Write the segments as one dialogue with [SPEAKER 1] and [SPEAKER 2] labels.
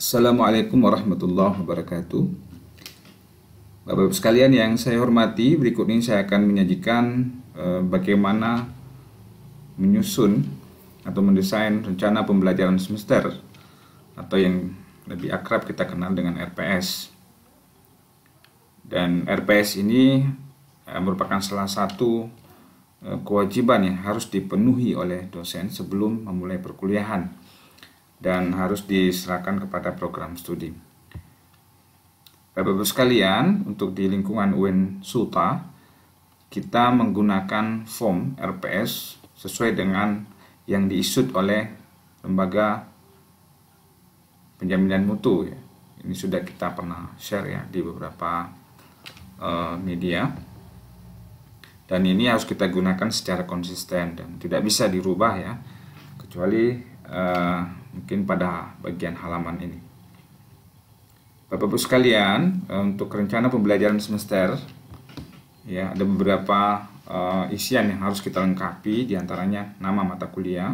[SPEAKER 1] Assalamualaikum warahmatullahi wabarakatuh. Bapak-Ibu sekalian yang saya hormati, berikut ini saya akan menyajikan bagaimana menyusun atau mendesain rencana pembelajaran semester atau yang lebih akrab kita kenal dengan RPS. Dan RPS ini merupakan salah satu kewajiban yang harus dipenuhi oleh dosen sebelum memulai perkuliahan dan harus diserahkan kepada program studi. Bapak-Ibu sekalian, untuk di lingkungan UIN Sulta, kita menggunakan form RPS sesuai dengan yang diisut oleh lembaga penjaminan mutu. Ini sudah kita pernah share ya di beberapa media. Dan ini harus kita gunakan secara konsisten dan tidak bisa dirubah ya, kecuali mungkin pada bagian halaman ini. Bapak-Ibu sekalian, untuk rencana pembelajaran semester ya ada beberapa isian yang harus kita lengkapi, diantaranya nama mata kuliah,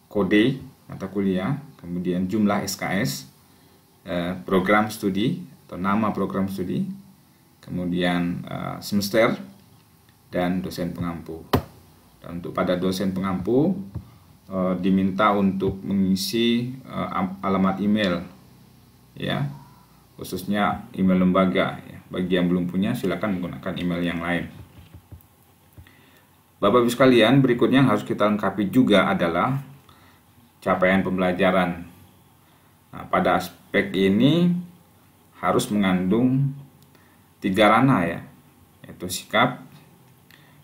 [SPEAKER 1] kode mata kuliah, kemudian jumlah SKS, program studi atau nama program studi, kemudian semester, dan dosen pengampu. Dan untuk pada dosen pengampu diminta untuk mengisi alamat email ya, khususnya email lembaga ya. Bagi yang belum punya silakan menggunakan email yang lain. Bapak-Ibu sekalian, berikutnya yang harus kita lengkapi juga adalah capaian pembelajaran. Nah, pada aspek ini harus mengandung 3 ranah ya, yaitu sikap,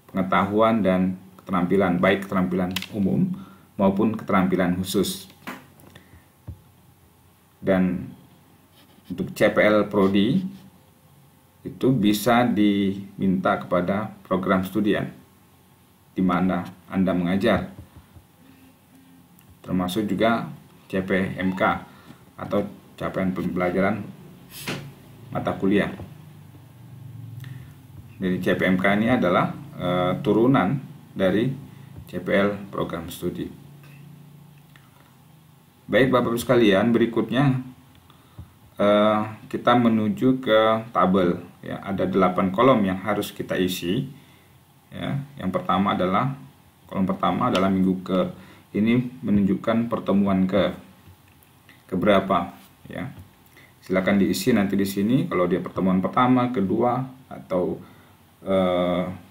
[SPEAKER 1] pengetahuan, dan keterampilan, baik keterampilan umum maupun keterampilan khusus. Dan untuk CPL Prodi itu bisa diminta kepada program studian di mana Anda mengajar, termasuk juga CPMK atau capaian pembelajaran mata kuliah. Jadi CPMK ini adalah turunan dari CPL program studi. Baik Bapak-Ibu sekalian, berikutnya kita menuju ke tabel ya. Ada 8 kolom yang harus kita isi ya. Yang pertama adalah kolom pertama adalah minggu ke, ini menunjukkan pertemuan keberapa ya. Silakan diisi nanti di sini kalau dia pertemuan pertama, kedua, atau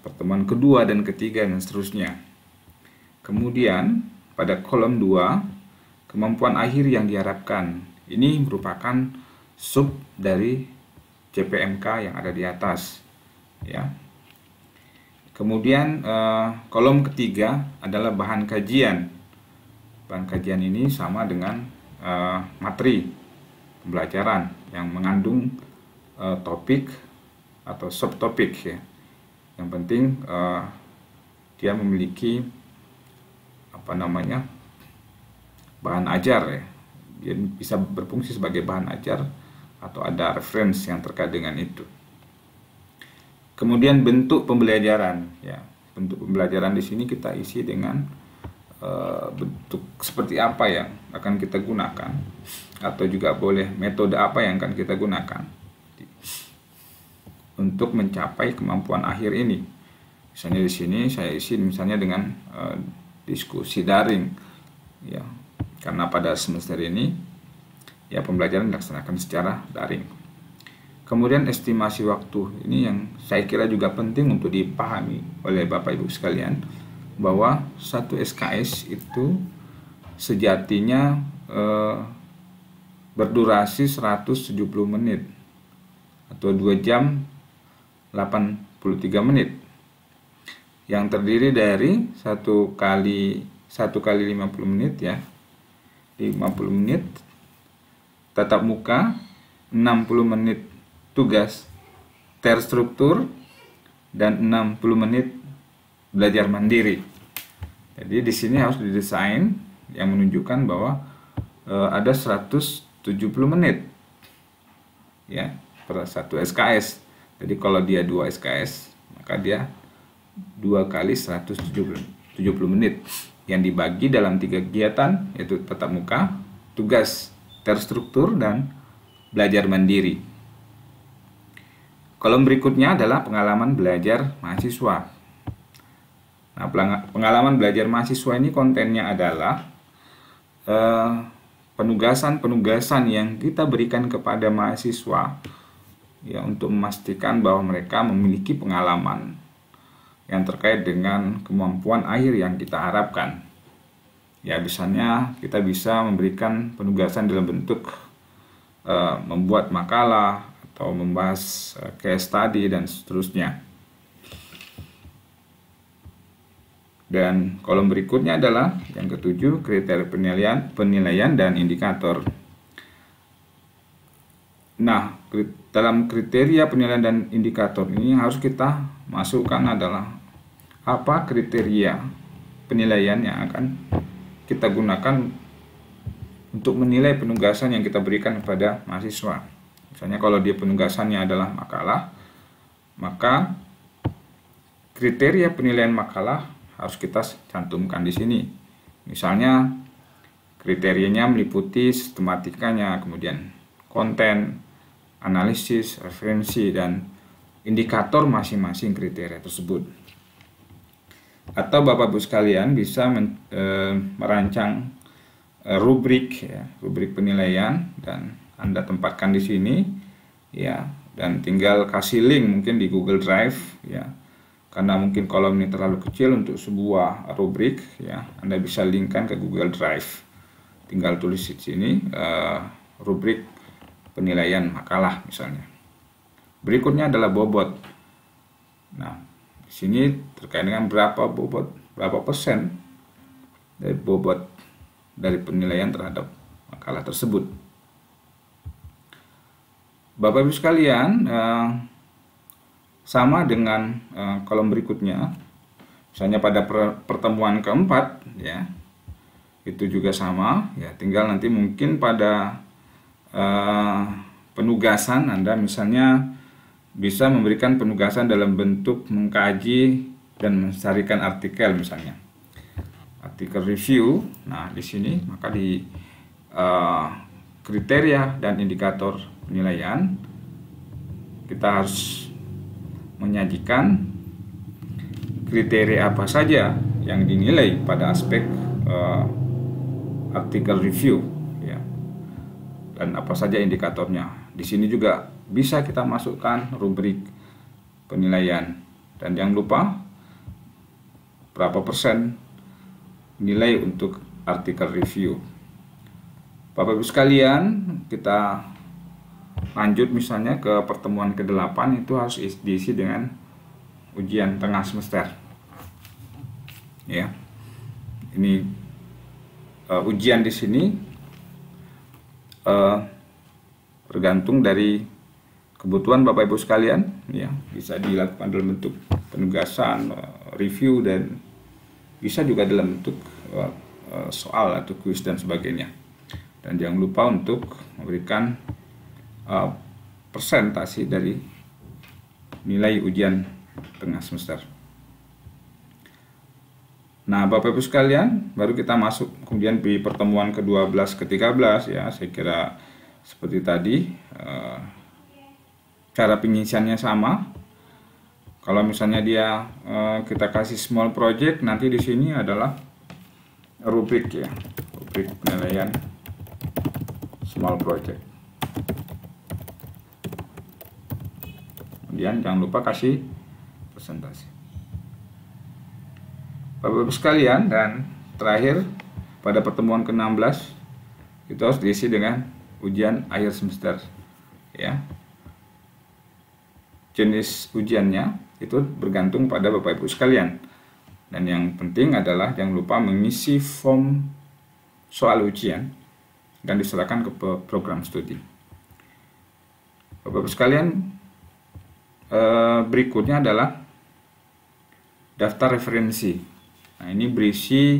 [SPEAKER 1] pertemuan kedua dan ketiga dan seterusnya. Kemudian pada kolom 2, kemampuan akhir yang diharapkan. Ini merupakan sub dari CPMK yang ada di atas ya. Kemudian kolom ketiga adalah bahan kajian. Bahan kajian ini sama dengan materi pembelajaran yang mengandung topik atau subtopik ya. Yang penting dia memiliki bahan ajar ya. Dia bisa berfungsi sebagai bahan ajar atau ada referensi yang terkait dengan itu. Kemudian bentuk pembelajaran ya. Bentuk pembelajaran di sini kita isi dengan bentuk seperti apa yang akan kita gunakan, atau juga boleh metode apa yang akan kita gunakan untuk mencapai kemampuan akhir ini. Misalnya di sini saya isi misalnya dengan diskusi daring ya, karena pada semester ini ya pembelajaran dilaksanakan secara daring. Kemudian estimasi waktu, ini yang saya kira juga penting untuk dipahami oleh Bapak Ibu sekalian, bahwa satu SKS itu sejatinya berdurasi 170 menit atau 2 jam 83 menit, yang terdiri dari satu kali 50 menit ya, 50 menit tatap muka, 60 menit tugas terstruktur, dan 60 menit belajar mandiri. Jadi di sini harus didesain yang menunjukkan bahwa ada 170 menit ya per satu SKS. Jadi kalau dia 2 SKS, maka dia 2 kali 170 menit yang dibagi dalam 3 kegiatan, yaitu tatap muka, tugas terstruktur, dan belajar mandiri. Kolom berikutnya adalah pengalaman belajar mahasiswa. Nah, pengalaman belajar mahasiswa ini kontennya adalah penugasan-penugasan yang kita berikan kepada mahasiswa ya, untuk memastikan bahwa mereka memiliki pengalaman yang terkait dengan kemampuan akhir yang kita harapkan. Ya, misalnya kita bisa memberikan penugasan dalam bentuk membuat makalah atau membahas case study dan seterusnya. Dan kolom berikutnya adalah yang ketujuh, kriteria penilaian dan indikator. Nah, dalam kriteria penilaian dan indikator ini harus kita masukkan adalah apa kriteria penilaian yang akan kita gunakan untuk menilai penugasan yang kita berikan kepada mahasiswa. Misalnya kalau dia penugasannya adalah makalah, maka kriteria penilaian makalah harus kita cantumkan di sini. Misalnya kriterianya meliputi sistematikanya, kemudian konten, analisis, referensi, dan indikator masing-masing kriteria tersebut. Atau Bapak Ibu sekalian bisa merancang rubrik ya, rubrik penilaian, dan Anda tempatkan di sini ya, dan tinggal kasih link mungkin di Google Drive ya. Karena mungkin kolom ini terlalu kecil untuk sebuah rubrik ya, Anda bisa linkkan ke Google Drive. Tinggal tulis di sini rubrik penilaian makalah misalnya. Berikutnya adalah bobot. Nah, di sini terkait dengan berapa persen dari bobot dari penilaian terhadap makalah tersebut. Bapak Ibu sekalian, sama dengan kolom berikutnya, misalnya pada pertemuan keempat ya, itu juga sama ya, tinggal nanti mungkin pada penugasan Anda misalnya bisa memberikan penugasan dalam bentuk mengkaji dan mencarikan artikel, misalnya artikel review. Nah, di sini maka di kriteria dan indikator penilaian kita harus menyajikan kriteria apa saja yang dinilai pada aspek artikel review ya, dan apa saja indikatornya. Di sini juga bisa kita masukkan rubrik penilaian, dan jangan lupa berapa persen nilai untuk artikel review. Bapak Ibu sekalian, kita lanjut misalnya ke pertemuan ke-8, itu harus diisi dengan ujian tengah semester. Ya. Ini ujian di sini tergantung dari kebutuhan Bapak Ibu sekalian ya, bisa dilakukan dalam bentuk penugasan, review, dan bisa juga dalam bentuk soal atau kuis dan sebagainya. Dan jangan lupa untuk memberikan persentase dari nilai ujian tengah semester. Nah, Bapak Ibu sekalian, baru kita masuk kemudian di pertemuan ke-12 ke-13 ya. Saya kira seperti tadi cara pengisiannya sama. Kalau misalnya dia kita kasih small project, nanti di sini adalah rubrik ya, rubrik penilaian small project. Kemudian jangan lupa kasih presentasi. Bapak Ibu sekalian, dan terakhir pada pertemuan ke-16 itu harus diisi dengan ujian akhir semester ya. Jenis ujiannya itu bergantung pada Bapak Ibu sekalian. Dan yang penting adalah jangan lupa mengisi form soal ujian dan diserahkan ke program studi. Bapak Ibu sekalian, berikutnya adalah daftar referensi. Nah, ini berisi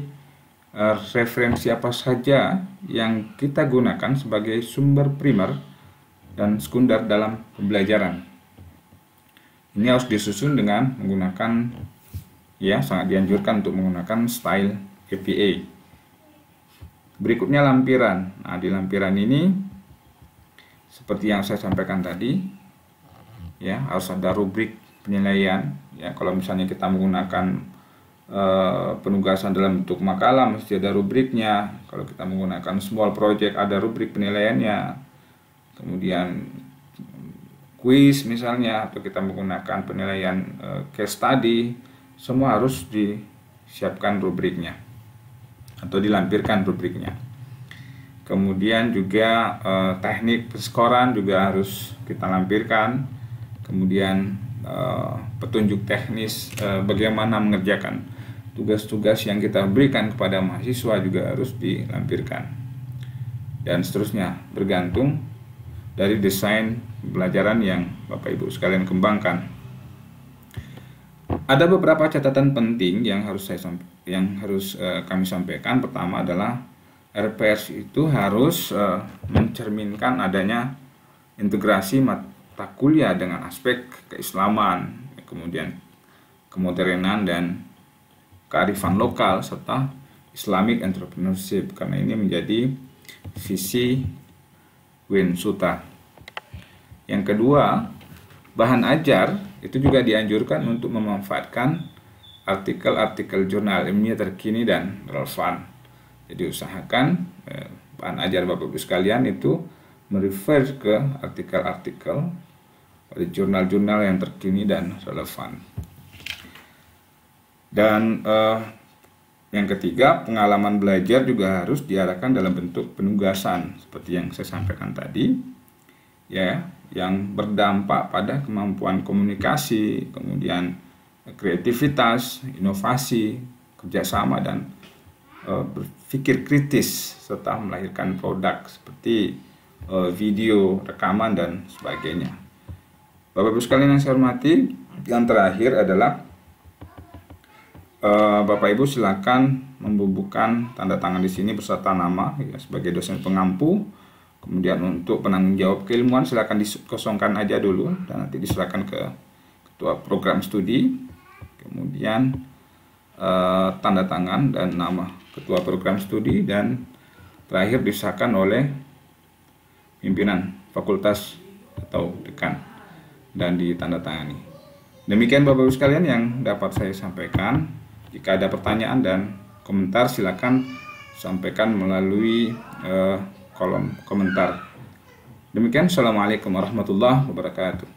[SPEAKER 1] referensi apa saja yang kita gunakan sebagai sumber primer dan sekunder dalam pembelajaran. Ini harus disusun dengan menggunakan, ya sangat dianjurkan untuk menggunakan style APA. Berikutnya lampiran. Nah, di lampiran ini seperti yang saya sampaikan tadi, ya, harus ada rubrik penilaian. Ya, kalau misalnya kita menggunakan penugasan dalam bentuk makalah, mesti ada rubriknya. Kalau kita menggunakan small project, ada rubrik penilaiannya. Kemudian kuis misalnya, atau kita menggunakan penilaian case study, semua harus disiapkan rubriknya atau dilampirkan rubriknya. Kemudian juga teknik penskoran juga harus kita lampirkan. Kemudian petunjuk teknis bagaimana mengerjakan tugas-tugas yang kita berikan kepada mahasiswa juga harus dilampirkan. Dan seterusnya, bergantung dari desain pembelajaran yang Bapak Ibu sekalian kembangkan. Ada beberapa catatan penting yang harus kami sampaikan. Pertama adalah RPS itu harus mencerminkan adanya integrasi mata kuliah dengan aspek keislaman, kemudian kemodernan dan kearifan lokal serta Islamic entrepreneurship, karena ini menjadi visi Win-Suta. Yang kedua, bahan ajar itu juga dianjurkan untuk memanfaatkan artikel-artikel jurnal ilmiah terkini dan relevan. Jadi usahakan bahan ajar Bapak Ibu sekalian itu merefer ke artikel-artikel dari jurnal-jurnal yang terkini dan relevan. Dan yang ketiga, pengalaman belajar juga harus diarahkan dalam bentuk penugasan seperti yang saya sampaikan tadi, ya, yang berdampak pada kemampuan komunikasi, kemudian kreativitas, inovasi, kerjasama, dan berpikir kritis serta melahirkan produk seperti video, rekaman, dan sebagainya. Bapak Ibu sekalian yang saya hormati, yang terakhir adalah Bapak Ibu silakan membubuhkan tanda tangan di sini beserta nama ya, sebagai dosen pengampu. Kemudian untuk penanggung jawab keilmuan silakan dikosongkan aja dulu dan nanti diserahkan ke ketua program studi. Kemudian tanda tangan dan nama ketua program studi, dan terakhir disahkan oleh pimpinan fakultas atau dekan dan ditandatangani. Demikian Bapak Ibu sekalian yang dapat saya sampaikan. Jika ada pertanyaan dan komentar silakan sampaikan melalui kolom komentar. Demikian, Assalamualaikum warahmatullahi wabarakatuh.